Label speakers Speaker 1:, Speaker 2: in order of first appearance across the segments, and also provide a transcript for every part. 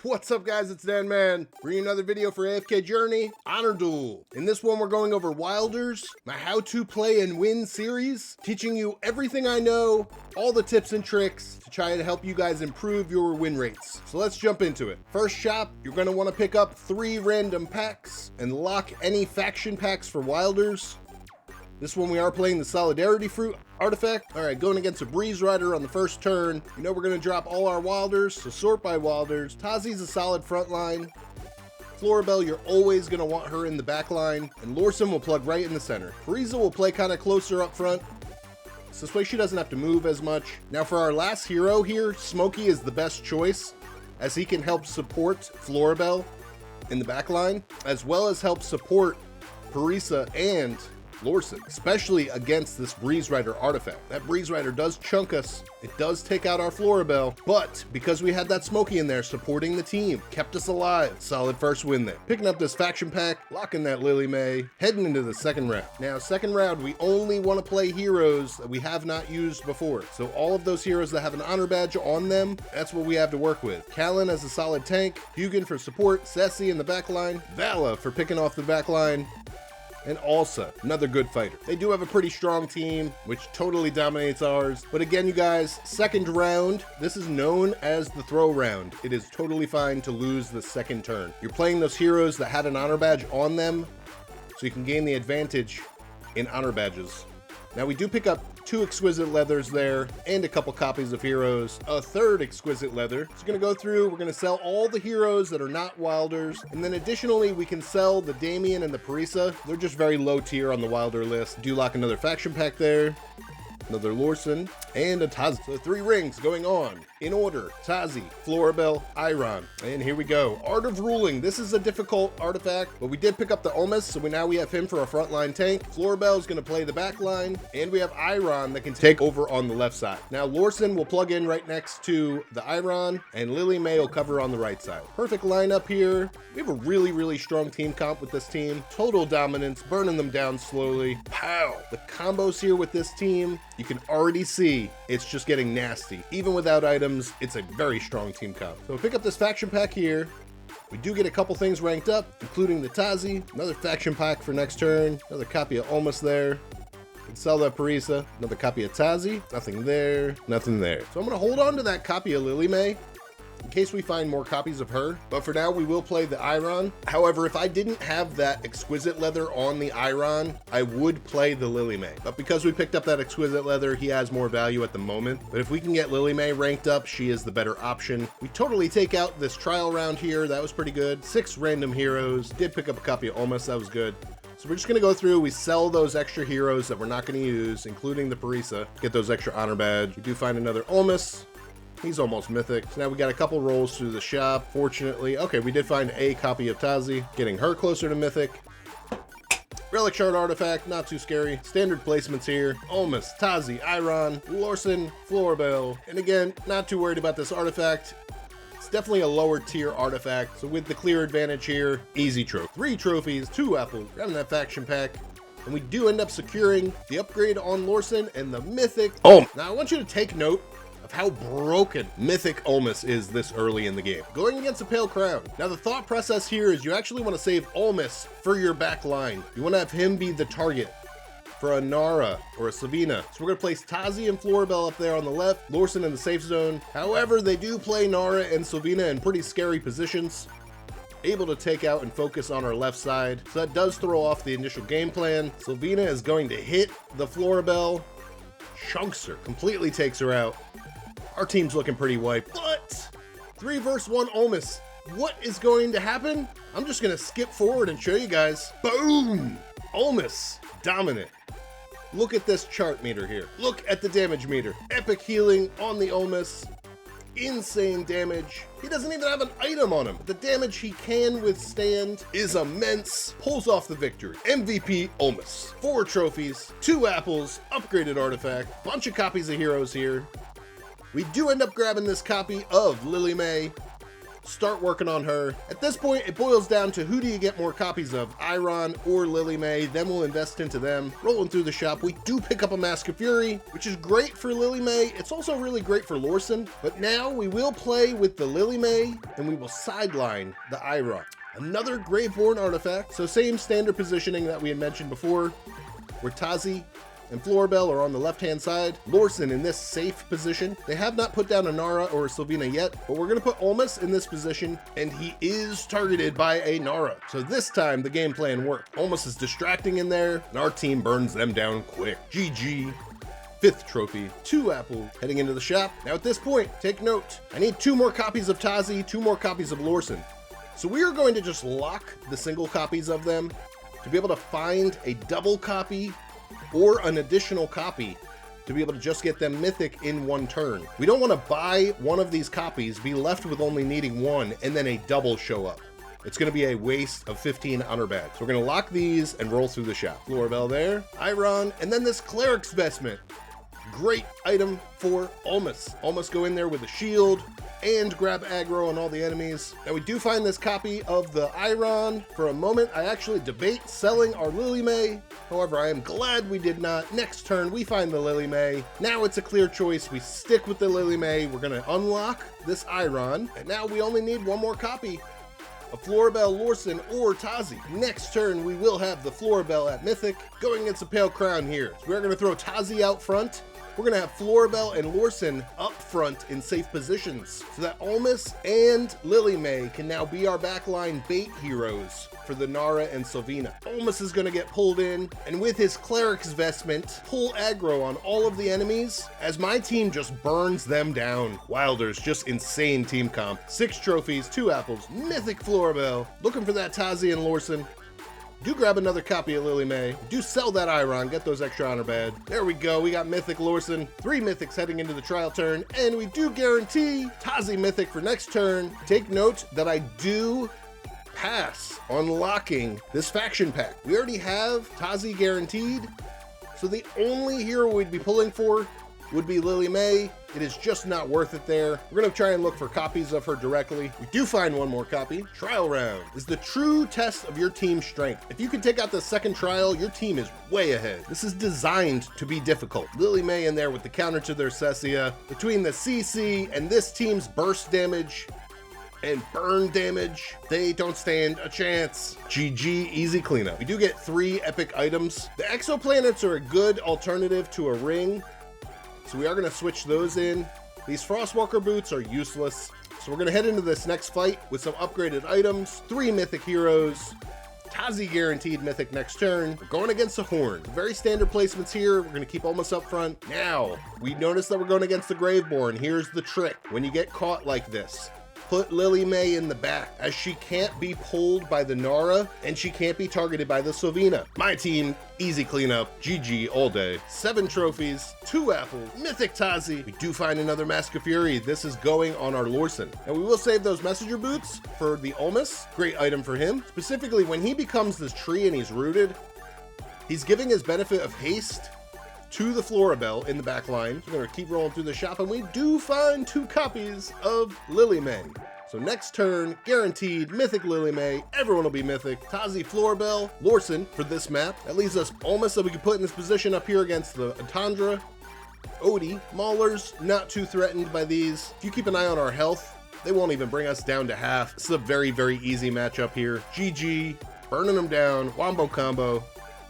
Speaker 1: What's up guys, it's Dan Man, bringing another video for AFK Journey Honor Duel. In this one we're going over Wilders, my how to play and win series, teaching you everything I know, all the tips and tricks to try to help you guys improve your win rates. So let's jump into it. First shop, you're going to want to pick up 3 random packs and lock any faction packs for Wilders. This one we are playing the Solidarity Fruit artifact. All right, going against a Breeze Rider on the first turn. You know we're gonna drop all our Wilders, so sort by Wilders. Tazi's a solid front line. Floribel, you're always gonna want her in the back line. And Lorson will plug right in the center. Parisa will play kind of closer up front, so this way she doesn't have to move as much. Now for our last hero here, Smokey is the best choice, as he can help support Floribel in the back line, as well as help support Parisa and Lorson, especially against this Breeze Rider artifact. That Breeze Rider does chunk us, it does take out our Floribel, but because we had that Smokey in there supporting the team, kept us alive. Solid first win there. Picking up this faction pack, locking that Lily May, heading into the second round. Now, second round, we only want to play heroes that we have not used before. So all of those heroes that have an honor badge on them, that's what we have to work with. Callan as a solid tank, Hugin for support, Ceci in the back line, Vala for picking off the back line, and Alsa, another good fighter. They do have a pretty strong team, which totally dominates ours. But again, you guys, second round, this is known as the throw round. It is totally fine to lose the second turn. You're playing those heroes that had an honor badge on them, so you can gain the advantage in honor badges. Now we do pick up 2 exquisite leathers there and a couple copies of heroes, a 3rd exquisite leather. So we're gonna go through, we're gonna sell all the heroes that are not Wilders, and then additionally we can sell the Damien and the Parisa. They're just very low tier on the Wilder list. Do lock another faction pack there, another Lorson, and a Tazi. So 3 rings going on in order: Tazi, Floribel, Iron. And here we go. Art of Ruling. This is a difficult artifact, but we did pick up the Omus, so now we have him for a frontline tank. Floribel is going to play the back line, and we have Iron that can take over on the left side. Now Lorson will plug in right next to the Iron, and Lily May will cover on the right side. Perfect lineup here. We have a really strong team comp with this team. Total dominance, burning them down slowly. Pow! The combos here with this team, you can already see it's just getting nasty. Even without items, it's a very strong team comp. So pick up this faction pack here. We do get a couple things ranked up, including the Tazi, another faction pack for next turn, another copy of Almost there. Can sell that Parisa, another copy of Tazi, nothing there, nothing there. So I'm gonna hold on to that copy of Lily May in case we find more copies of her, but for now we will play the Iron. However, if I didn't have that exquisite leather on the Iron, I would play the Lily May. But because we picked up that exquisite leather, he has more value at the moment. But if we can get Lily May ranked up, she is the better option. We totally take out this trial round here. That was pretty good. 6 random heroes. Did pick up a copy of Almost. That was good. So we're just going to go through, we sell those extra heroes that we're not going to use, including the Parisa, get those extra honor badge. We do find another Almost. He's almost mythic. So now we got a couple rolls through the shop, fortunately. Okay, we did find a copy of Tazi, getting her closer to mythic. Relic Shard artifact, not too scary. Standard placements here. Almost, Tazi, Iron, Lorson, Floribel. And again, not too worried about this artifact. It's definitely a lower tier artifact. So with the clear advantage here, easy trophy. 3 trophies, 2 apples, grabbing that faction pack. And we do end up securing the upgrade on Lorson and the mythic. Oh, now I want you to take note of how broken Mythic Olmus is this early in the game. Going against a Pale Crown. Now the thought process here is you actually want to save Olmus for your back line. You want to have him be the target for a Nara or a Savina. So we're going to place Tazi and Floribel up there on the left, Lorson in the safe zone. However, they do play Nara and Savina in pretty scary positions, able to take out and focus on our left side. So that does throw off the initial game plan. Savina is going to hit the Floribel, chunks her, completely takes her out. Our team's looking pretty wiped, but 3 versus 1 Olmus. What is going to happen? I'm just gonna skip forward and show you guys. Boom! Olmus, dominant. Look at this chart meter here. Look at the damage meter. Epic healing on the Olmus. Insane damage. He doesn't even have an item on him. The damage he can withstand is immense. Pulls off the victory. MVP Olmus. 4 trophies, 2 apples, upgraded artifact, bunch of copies of heroes here. We do end up grabbing this copy of Lily May. start working on her. At this point, it boils down to who do you get more copies of, Iron or Lily May, then we'll invest into them. Rolling through the shop, we do pick up a Mask of Fury, which is great for Lily May. It's also really great for Lorson, but now we will play with the Lily May and we will sideline the Iron. Another Graveborn artifact, so same standard positioning that we had mentioned before, where Tazi and Floribel are on the left-hand side. Lorson in this safe position. They have not put down a Nara or a Sylvina yet, but we're gonna put Olmus in this position, and he is targeted by a Nara. So this time, the game plan worked. Olmus is distracting in there, and our team burns them down quick. GG. 5th trophy, 2 apples, heading into the shop. Now at this point, take note, I need 2 more copies of Tazi, 2 more copies of Lorson. So we are going to just lock the single copies of them to be able to find a double copy or an additional copy to be able to just get them mythic in one turn. We don't want to buy one of these copies, be left with only needing one, and then a double show up. It's going to be a waste of 15 honor badges. So we're going to lock these and roll through the shop. Floribel there, Iron, and then this Cleric's Vestment. Great item for Olmus. Olmus go in there with a shield and grab aggro on all the enemies. Now we do find this copy of the Iron. For a moment, I actually debate selling our Lily May. However, I am glad we did not. Next turn, we find the Lily May. Now it's a clear choice. We stick with the Lily May. We're gonna unlock this Iron. And now we only need 1 more copy of Floribel, Lorson, or Tazi. Next turn, we will have the Floribel at Mythic, going against the Pale Crown here. So we're gonna throw Tazi out front. We're gonna have Floribel and Lorson up front in safe positions so that Olmus and Lily May can now be our backline bait heroes for the Nara and Sylvina. Olmus is gonna get pulled in and with his Cleric's Vestment, pull aggro on all of the enemies as my team just burns them down. Wilders, just insane team comp. 6 trophies, 2 apples, mythic Floribel. Looking for that Tazi and Lorson. Do grab another copy of Lily May. Do sell that Iron, get those extra honor badge. There we go, we got Mythic Lorson, 3 Mythics heading into the trial turn, and we do guarantee Tazi Mythic for next turn. Take note that I do pass on locking this faction pack. We already have Tazi guaranteed, so the only hero we'd be pulling for would be Lily May. It is just not worth it there. We're gonna try and look for copies of her directly. We do find 1 more copy. Trial round is the true test of your team's strength. If you can take out the second trial, your team is way ahead. This is designed to be difficult. Lily May in there with the counter to their Cessia. Between the CC and this team's burst damage and burn damage, they don't stand a chance. GG, easy cleanup. We do get 3 epic items. The exoplanets are a good alternative to a ring, so we are gonna switch those in. These Frostwalker boots are useless. So we're gonna head into this next fight with some upgraded items, 3 mythic heroes, Tazi guaranteed mythic next turn. We're going against the Horn. Very standard placements here. We're gonna keep Olmus up front. Now, we notice that we're going against the Graveborn. Here's the trick. When you get caught like this, put Lily May in the back, as she can't be pulled by the Nara and she can't be targeted by the Sylvina. My team, easy cleanup, GG all day. 7 trophies, 2 apples, mythic Tazi. We do find another Mask of Fury. This is going on our Lorson. And we will save those messenger boots for the Olmus. Great item for him. Specifically, when he becomes this tree and he's rooted, he's giving his benefit of haste to the Floribel in the back line. So we're gonna keep rolling through the shop and we do find 2 copies of Lily May. So next turn, guaranteed mythic Lily May. Everyone will be mythic. Tazi, Floribel, Lorson for this map. That leaves us Olmus that we can put in this position up here against the Tundra. Odie, Maulers, not too threatened by these. If you keep an eye on our health, they won't even bring us down to half. This is a very, very easy matchup here. GG, burning them down, wombo combo.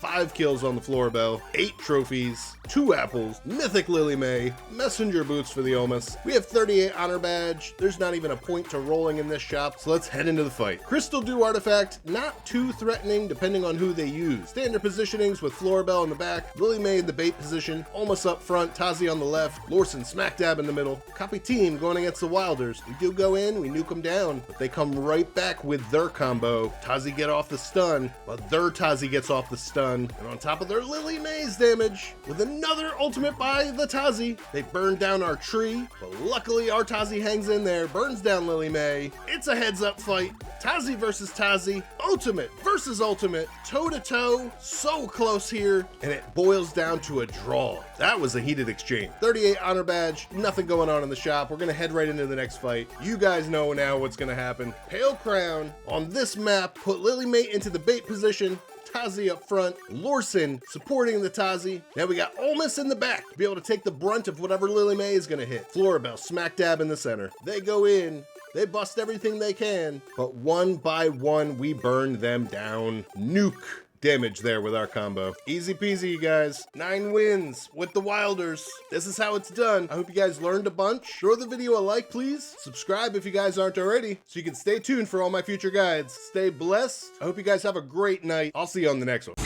Speaker 1: 5 kills on the Floribel, 8 trophies, 2 apples, mythic Lily May, messenger boots for the Olmus. We have 38 honor badge. There's not even a point to rolling in this shop, so let's head into the fight. Crystal Dew artifact, not too threatening depending on who they use. Standard positionings with Floribel in the back, Lily May in the bait position, Olmus up front, Tazi on the left, Lorson smack dab in the middle. Copy team going against the Wilders. We do go in, we nuke them down, but they come right back with their combo. Tazi get off the stun, but their Tazi gets off the stun. done. And on top of their Lily Maze damage, with another ultimate by the Tazi, they burn down our tree, but luckily our Tazi hangs in there, burns down Lily May. It's a heads-up fight. Tazi versus Tazi, ultimate versus ultimate, toe-to-toe, so close here, and it boils down to a draw. That was a heated exchange. 38 honor badge, nothing going on in the shop. We're gonna head right into the next fight. You guys know now what's gonna happen. Pale Crown, on this map, put Lily Mate into the bait position, Tazi up front, Lorson supporting the Tazi. Now we got Olmus in the back to be able to take the brunt of whatever Lily May is gonna hit. Florabelle smack dab in the center. They go in, they bust everything they can, but one by one, we burn them down. Nuke damage there with our combo. Easy peasy, you guys. 9 wins with the Wilders. This is how it's done. I hope you guys learned a bunch. Throw the video a like, please. Subscribe if you guys aren't already, so you can stay tuned for all my future guides. Stay blessed. I hope you guys have a great night. I'll see you on the next one.